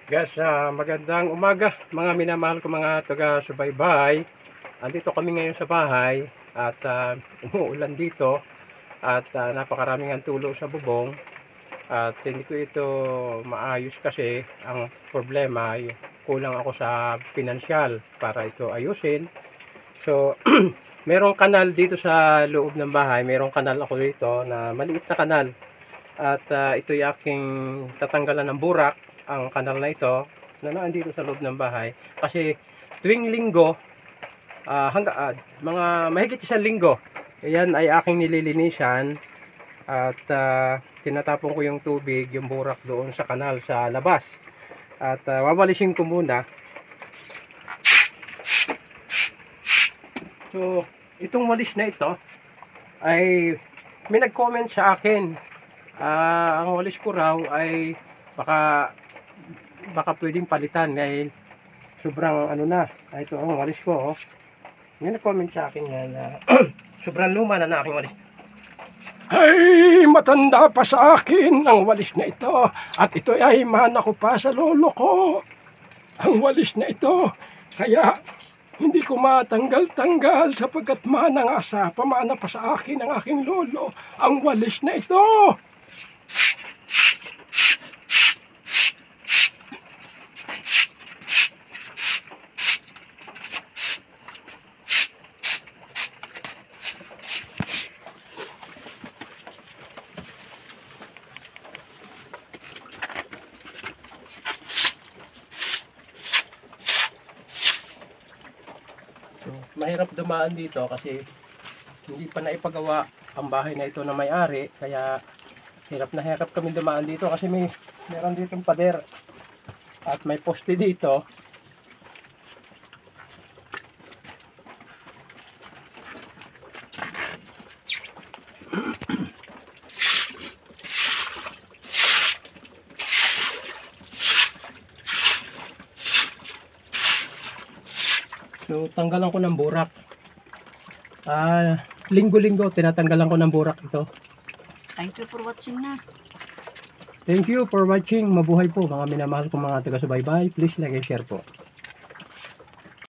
Guys, magandang umaga mga minamahal ko mga taga-subaybay. Andito kami ngayon sa bahay at umuulan dito at napakaraming ang tulo sa bubong at hindi ko ito maayos kasi ang problema ay kulang ako sa pinansyal para ito ayusin. So, merong kanal dito sa loob ng bahay, merong kanal ako dito na maliit na kanal at ito'y aking tatanggalan ng burak ang kanal na ito na nandito sa loob ng bahay kasi tuwing linggo mga mahigit isang linggo ayan ay aking nililinisan at tinatapon ko yung tubig, yung burak doon sa kanal sa labas at wawalisin ko muna. So itong walis na ito ay may nag-comment sa akin, ang walis ko raw ay baka pwedeng palitan dahil sobrang ano na. Ito ang walis ko, oh. May nag-comment sa akin yan na sobrang luma na aking walis. Ay, matanda pa sa akin ang walis na ito at ito ay mana ko pa sa lolo ko ang walis na ito, kaya hindi ko matanggal-tanggal sapagkat pamana pa sa akin ang aking lolo ang walis na ito. So, mahirap dumaan dito kasi hindi pa naipagawa ang bahay na ito na may-ari, kaya hirap na hirap kami dumaan dito kasi meron ditong pader at may poste dito. So, tanggalan ko ng burak. Linggo-linggo, tinatanggalan ko ng burak ito. Thank you for watching na. Thank you for watching. Mabuhay po mga minamahal ko mga taga-subaybay. Please like and share po.